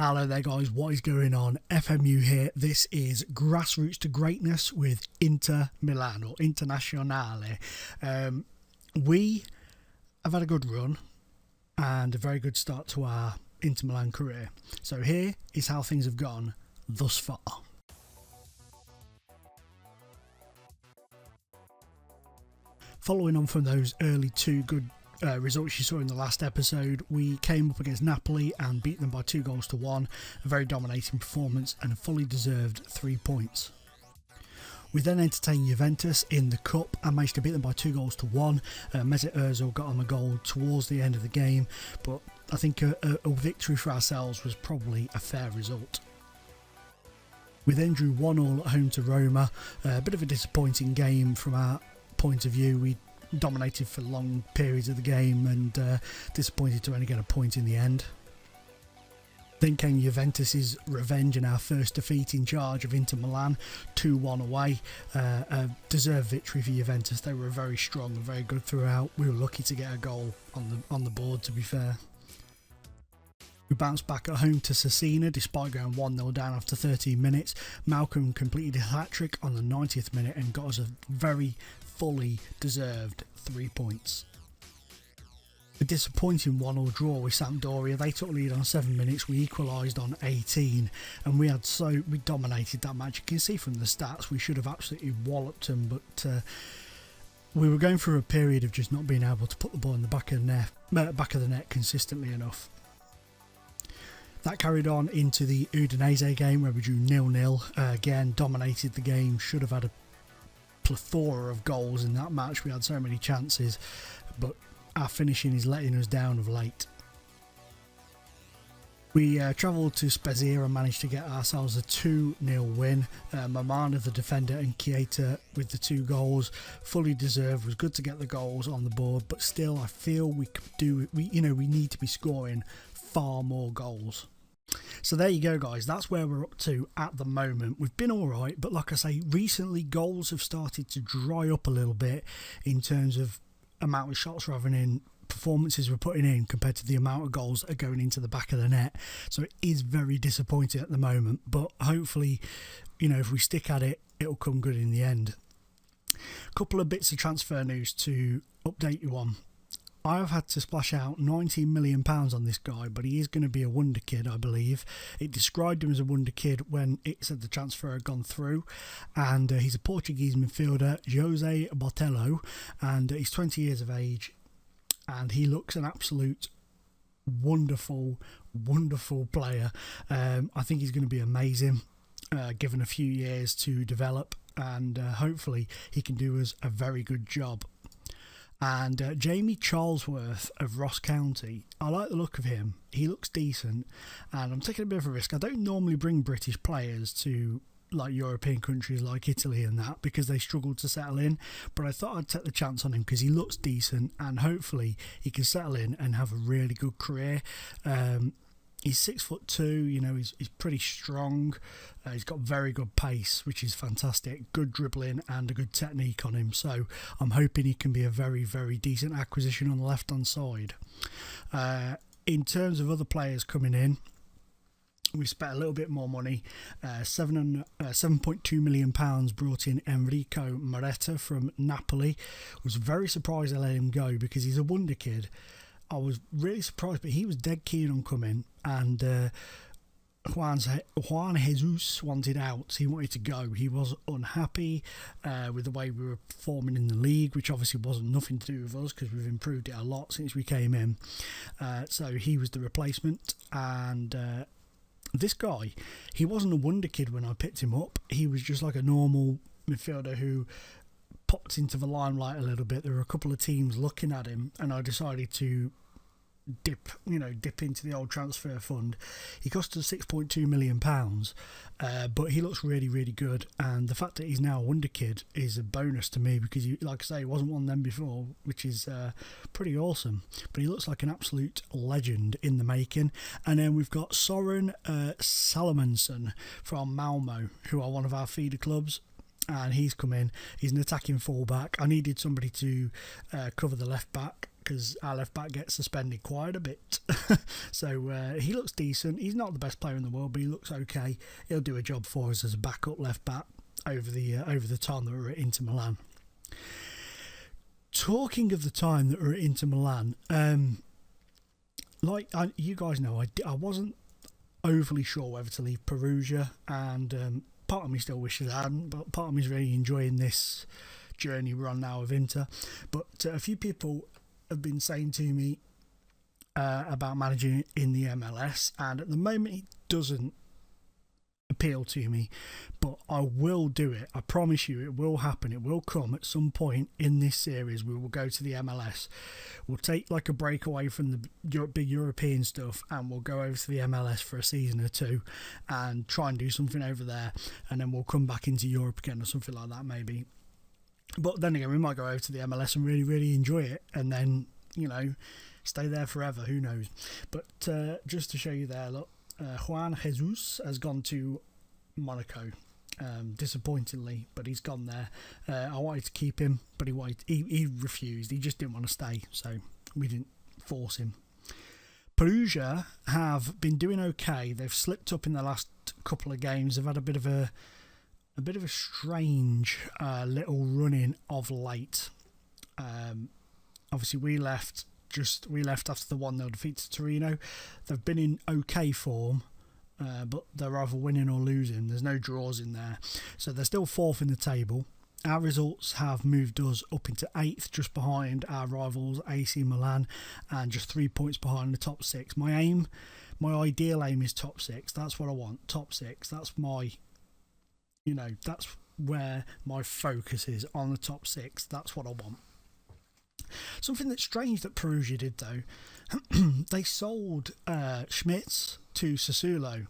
Hello there guys, what is going on? FMU here. This is Grassroots to Greatness with Inter Milan or Internazionale. We have had a good run and a very good start to our Inter Milan career. So here is how things have gone thus far. Following on from those early two good results you saw in the last episode, we came up against Napoli and beat them by 2-1, a very dominating performance and a fully deserved 3 points. We then entertained Juventus in the Cup and managed to beat them by 2-1. Mesut Ozil got on the goal towards the end of the game, but I think a victory for ourselves was probably a fair result. We then drew 1-1 at home to Roma, a bit of a disappointing game from our point of view. We dominated for long periods of the game and disappointed to only get a point in the end. Then came Juventus's revenge and our first defeat in charge of Inter Milan, 2-1 away. A deserved victory for Juventus. They were very strong and very good throughout. We were lucky to get a goal on the board, to be fair. We bounced back at home to Cesena despite going 1-0 down after 13 minutes. Malcolm completed his hat-trick on the 90th minute and got us a very fully deserved 3 points. A disappointing 1-1 draw with Sampdoria. They took lead on 7 minutes, we equalised on 18 and we dominated that match. You can see from the stats we should have absolutely walloped them, but we were going through a period of just not being able to put the ball in the back of the net consistently enough. That carried on into the Udinese game where we drew 0-0. Again, dominated the game, should have had a plethora of goals in that match. We had so many chances, but our finishing is letting us down of late. We travelled to Spezia and managed to get ourselves a 2-0 win. Mamana, the defender, and Chiesa with the 2 goals, fully deserved. It was good to get the goals on the board, but still I feel we could do. We need to be scoring far more goals. So there you go guys, that's where we're up to at the moment. We've been alright, but like I say, recently goals have started to dry up a little bit in terms of amount of shots we're having in, performances we're putting in compared to the amount of goals that are going into the back of the net. So it is very disappointing at the moment, but hopefully, if we stick at it, it'll come good in the end. A couple of bits of transfer news to update you on. I have had to splash out £19 million on this guy, but he is going to be a wonder kid, I believe. It described him as a wonder kid when it said the transfer had gone through, and he's a Portuguese midfielder, Jose Botelho, and he's 20 years of age, and he looks an absolute wonderful player. I think he's going to be amazing, given a few years to develop, and hopefully he can do us a very good job. And Jamie Charlesworth of Ross County, I like the look of him. He looks decent, and I'm taking a bit of a risk. I don't normally bring British players to like European countries like Italy and that because they struggle to settle in, but I thought I'd take the chance on him because he looks decent and hopefully he can settle in and have a really good career. He's 6'2", he's pretty strong. He's got very good pace, which is fantastic. Good dribbling and a good technique on him. So I'm hoping he can be a very, very decent acquisition on the left-hand side. In terms of other players coming in, we spent a little bit more money. £7.2 million brought in Enrico Moretta from Napoli. I was very surprised I let him go because he's a wonder kid. I was really surprised, but he was dead keen on coming, and Juan Jesus wanted out. He wanted to go. He was unhappy with the way we were performing in the league, which obviously wasn't nothing to do with us because we've improved it a lot since we came in. So he was the replacement, and this guy, he wasn't a wonder kid when I picked him up. He was just like a normal midfielder who popped into the limelight a little bit. There were a couple of teams looking at him, and I decided to dip into the old transfer fund. He cost us £6.2 million, but he looks really, really good, and the fact that he's now a wonder kid is a bonus to me because, like I say, he wasn't one of them before, which is pretty awesome. But he looks like an absolute legend in the making. And then we've got Soren Salomonsson from Malmo, who are one of our feeder clubs. And he's come in. He's an attacking fullback. I needed somebody to cover the left back because our left back gets suspended quite a bit. So he looks decent. He's not the best player in the world, but he looks okay. He'll do a job for us as a backup left back over the time that we're at Inter Milan. Talking of the time that we're at Inter Milan, you guys know, I wasn't overly sure whether to leave Perugia, and part of me still wishes I hadn't, but part of me is really enjoying this journey we're on now of Inter. But a few people have been saying to me about managing in the MLS, and at the moment it doesn't appeal to me, but I will do it. I promise you it will happen. It will come at some point in this series. We will go to the MLS. We'll take like a break away from the big European stuff, and we'll go over to the MLS for a season or two and try and do something over there, and then we'll come back into Europe again or something like that maybe. But then again, we might go over to the MLS and really, really enjoy it, and then, you know, stay there forever. Who knows? But just to show you there, look, Juan Jesus has gone to Monaco, disappointingly, but he's gone there. I wanted to keep him, but he refused. He just didn't want to stay, so we didn't force him. Perugia have been doing okay. They've slipped up in the last couple of games. They've had a bit of a strange little run-in of late. Obviously, we left after the 1-0 defeat to Torino. They've been in okay form, but they're either winning or losing. There's no draws in there, so they're still 4th in the table. Our results have moved us up into 8th, just behind our rivals AC Milan, and just 3 points behind the top 6. My ideal aim is top 6. That's what I want. Top 6. That's that's where my focus is, on the top 6. That's what I want. Something that's strange that Perugia did, though, they sold Schmitz to Sassuolo,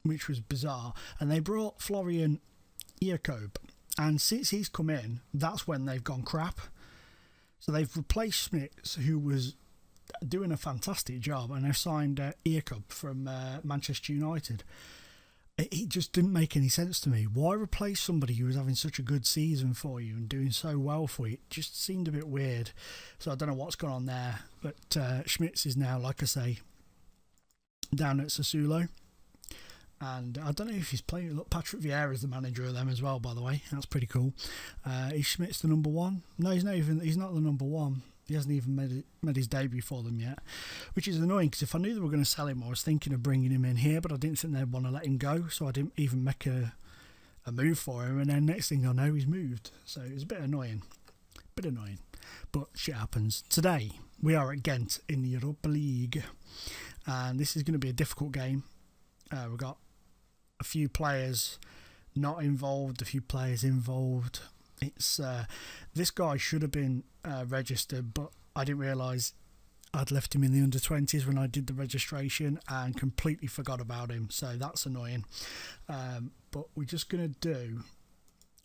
which was bizarre, and they brought Florian Iacob, and since he's come in, that's when they've gone crap. So they've replaced Schmitz, who was doing a fantastic job, and they've signed Iacob from Manchester United. It just didn't make any sense to me. Why replace somebody who was having such a good season for you and doing so well for you? It just seemed a bit weird. So I don't know what's gone on there. But Schmitz is now, like I say, down at Sassuolo. And I don't know if he's playing. Look, Patrick Vieira is the manager of them as well, by the way. That's pretty cool. Is Schmitz the number one? No, he's not the number one. He hasn't even made his debut for them yet, which is annoying, because if I knew they were going to sell him, I was thinking of bringing him in here, but I didn't think they'd want to let him go, so I didn't even make a move for him, and then next thing I know, he's moved. So it was a bit annoying. But shit happens. Today, we are at Ghent in the Europa League, and this is going to be a difficult game. We've got a few players not involved, a few players involved. It's this guy should have been registered, but I didn't realise I'd left him in the under-20s when I did the registration and completely forgot about him, so that's annoying. But we're just going to do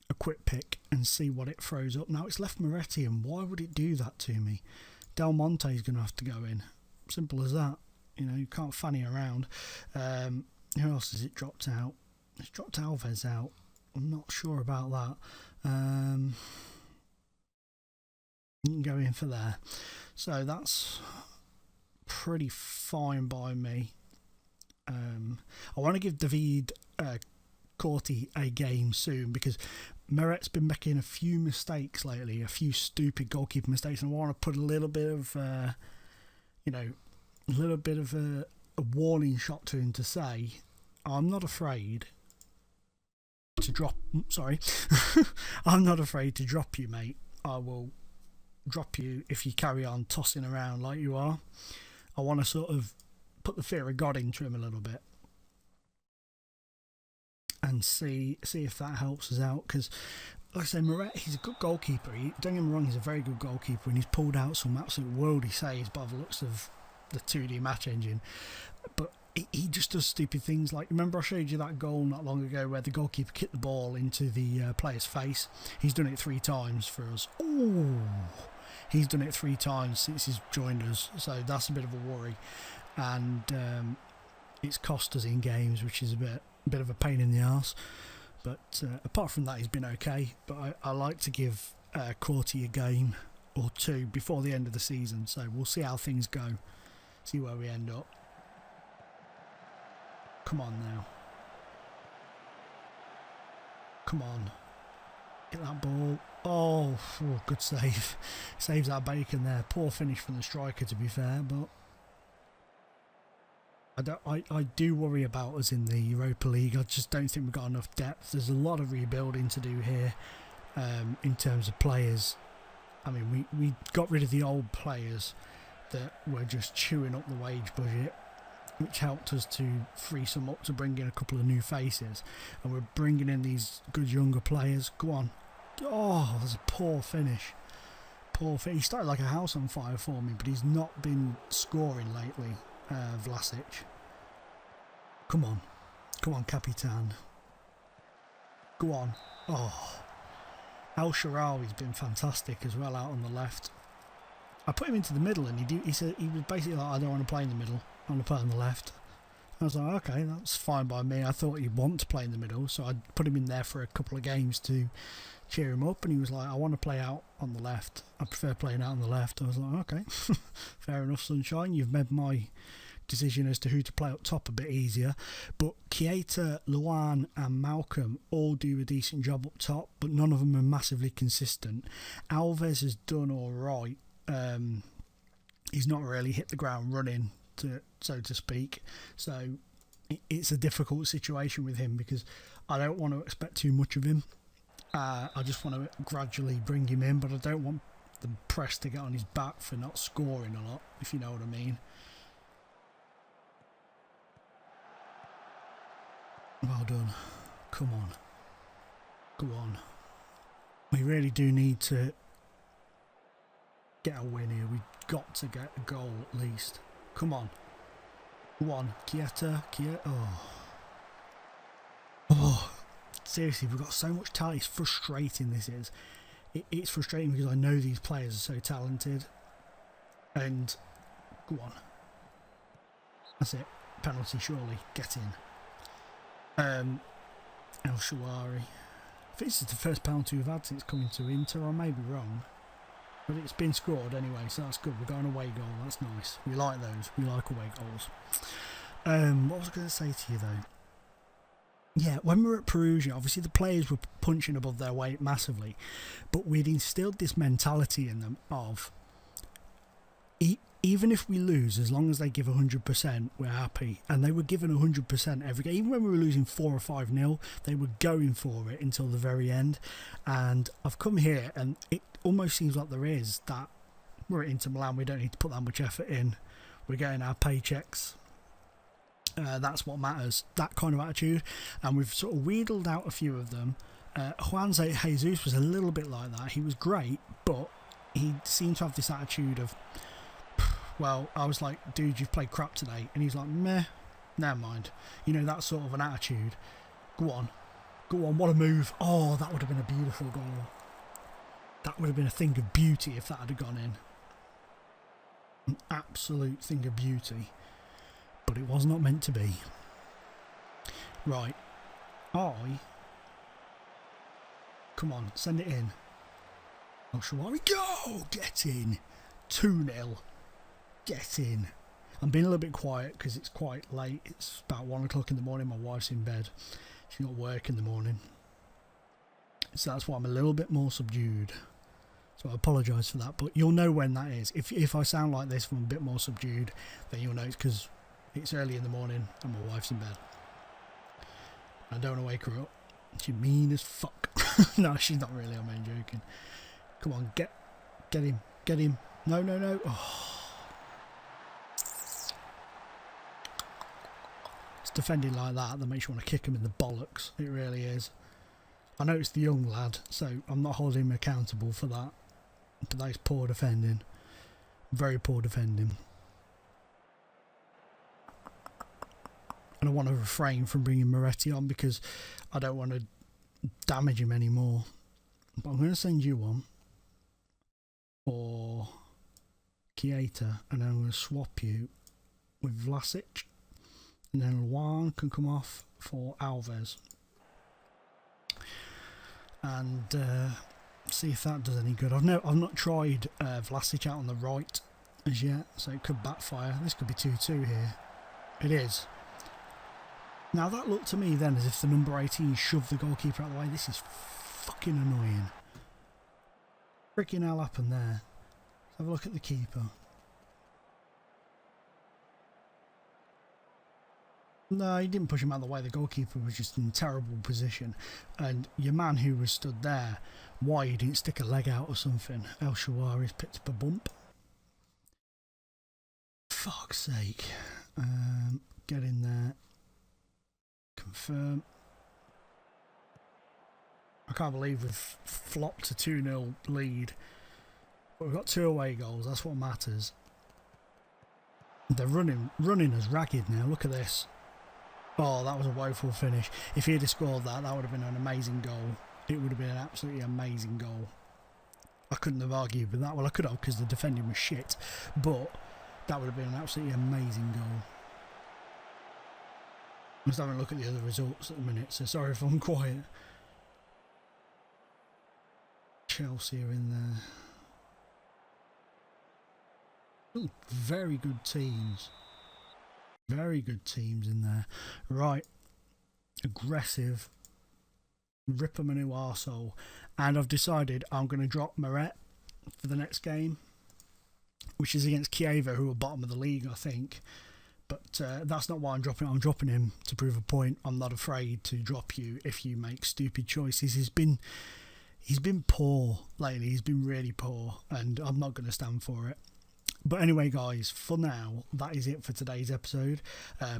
a quick pick and see what it throws up. Now it's left Moretti, and why would it do that to me? Del Monte's going to have to go in. Simple as that. You know, you can't fanny around. Who else has it dropped out? It's dropped Alves out. I'm not sure about that. You can go in for there. So that's pretty fine by me. I want to give David Corti a game soon, because Meret's been making a few mistakes lately, a few stupid goalkeeper mistakes, and I want to put a little bit of a warning shot to him to say, I'm not afraid to drop. Sorry, I'm not afraid to drop you, mate. I will drop you if you carry on tossing around like you are. I want to sort of put the fear of God into him a little bit and see if that helps us out, because like I say, Moret, he's a good goalkeeper. Don't get me wrong, he's a very good goalkeeper, and he's pulled out some absolute worldy saves by the looks of the 2D match engine, but he just does stupid things. Like, remember I showed you that goal not long ago where the goalkeeper kicked the ball into the player's face? He's done it 3 times for us. Ooh, he's done it 3 times since he's joined us, so that's a bit of a worry, and it's cost us in games, which is a bit of a pain in the arse. But apart from that, he's been okay. But I like to give Corti a game or two before the end of the season. So we'll see how things go, see where we end up. Come on now. Come on. Get that ball. Oh, good save. Saves our bacon there. Poor finish from the striker, to be fair, but I do worry about us in the Europa League. I just don't think we've got enough depth. There's a lot of rebuilding to do here in terms of players. I mean, we got rid of the old players that were just chewing up the wage budget, which helped us to free some up to bring in a couple of new faces. And we're bringing in these good younger players. Go on. Oh, there's a poor finish. Poor finish. He started like a house on fire for me, but he's not been scoring lately, Vlasic. Come on. Come on, Capitan. Go on. Oh. El Shaarawy's been fantastic as well out on the left. I put him into the middle and he was basically like, I don't want to play in the middle. I want to play on the left. I was like, okay, that's fine by me. I thought he'd want to play in the middle, so I'd put him in there for a couple of games to cheer him up, and he was like, I want to play out on the left. I prefer playing out on the left. I was like, okay, fair enough, sunshine. You've made my decision as to who to play up top a bit easier. But Keita, Luan and Malcolm all do a decent job up top, but none of them are massively consistent. Alves has done all right. He's not really hit the ground running, so to speak. So it's a difficult situation with him because I don't want to expect too much of him. I just want to gradually bring him in, but I don't want the press to get on his back for not scoring a lot, if you know what I mean. Well done. Come on. Go on. We really do need to get a win here. We've got to get a goal at least. Come on. Go on. Keita. Oh. Seriously, we've got so much talent. It's frustrating, this is. It's frustrating because I know these players are so talented. And, go on. That's it. Penalty, surely. Get in. El Shaarawy. I think this is the first penalty we've had since coming to Inter. I may be wrong. But it's been scored anyway, so that's good. We're going away goal. That's nice. We like those. We like away goals. What was I going to say to you, though? Yeah, when we were at Perugia, obviously the players were punching above their weight massively, but we'd instilled this mentality in them of even if we lose, as long as they give 100%, we're happy. And they were giving 100% every game. Even when we were losing 4 or 5-0, they were going for it until the very end. And I've come here, and it almost seems like there is that we're at Inter Milan, we don't need to put that much effort in. We're getting our paychecks. That's what matters, that kind of attitude. And we've sort of wheedled out a few of them. Juan Jesus was a little bit like that. He was great, but he seemed to have this attitude of, well, I was like, dude, you've played crap today. And he's like, meh, never mind. You know, that sort of an attitude. Go on, what a move. Oh, that would have been a beautiful goal. That would have been a thing of beauty if that had gone in. An absolute thing of beauty. But it was not meant to be. Right. Come on, send it in. El Shaarawy, go! Get in. 2-0. Get in. I'm being a little bit quiet because it's quite late. It's about 1 o'clock in the morning. My wife's in bed. She's got work in the morning. So that's why I'm a little bit more subdued. So I apologise for that. But you'll know when that is. If I sound like this from a bit more subdued, then you'll know it's because it's early in the morning and my wife's in bed. I don't want to wake her up. She's mean as fuck. No, she's not really. I'm only joking. Come on, get him. Get him. No. Oh. It's defending like that makes you want to kick him in the bollocks. It really is. I know it's the young lad, so I'm not holding him accountable for that. But that is poor defending. Very poor defending. And I want to refrain from bringing Moretti on because I don't want to damage him anymore. But I'm going to send you on for Keita, and then I'm going to swap you with Vlasic, and then Luan can come off for Alves. And see if that does any good. I've not tried Vlasic out on the right as yet, so it could backfire. This could be 2-2 here. It is. Now that looked to me then as if the number 18 shoved the goalkeeper out of the way. This is fucking annoying. Freaking hell happened there. Let's have a look at the keeper. No, he didn't push him out of the way. The goalkeeper was just in a terrible position. And your man who was stood there, why he didn't stick a leg out or something. El Shawari's picked up a bump. Fuck's sake. Get in there. Confirm. I can't believe we've flopped a 2-0 lead. But we've got 2 away goals. That's what matters. They're running us ragged now. Look at this. Oh, that was a woeful finish. If he had scored that, that would have been an amazing goal. It would have been an absolutely amazing goal. I couldn't have argued with that. Well, I could have because the defending was shit. But that would have been an absolutely amazing goal. I'm just having a look at the other results at the minute, so sorry if I'm quiet. Chelsea are in there. Ooh, very good teams. Very good teams in there. Right. Aggressive. Rip them a new arsehole. And I've decided I'm going to drop Meret for the next game, which is against Kiev, who are bottom of the league, I think. But that's not why I'm dropping him. I'm dropping him to prove a point. I'm not afraid to drop you if you make stupid choices. He's been poor lately. He's been really poor, and I'm not going to stand for it. But anyway, guys, for now, that is it for today's episode.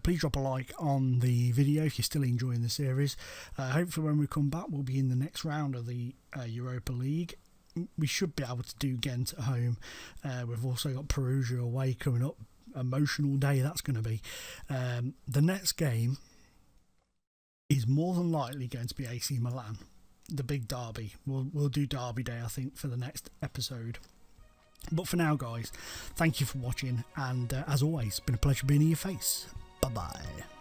Please drop a like on the video if you're still enjoying the series. Hopefully when we come back, we'll be in the next round of the Europa League. We should be able to do Ghent at home. We've also got Perugia away coming up. Emotional day that's going to be. The next game is more than likely going to be AC Milan, the big derby. We'll do Derby Day, I think, for the next episode. But for now, guys, thank you for watching, and as always, it's been a pleasure being in your face. Bye bye.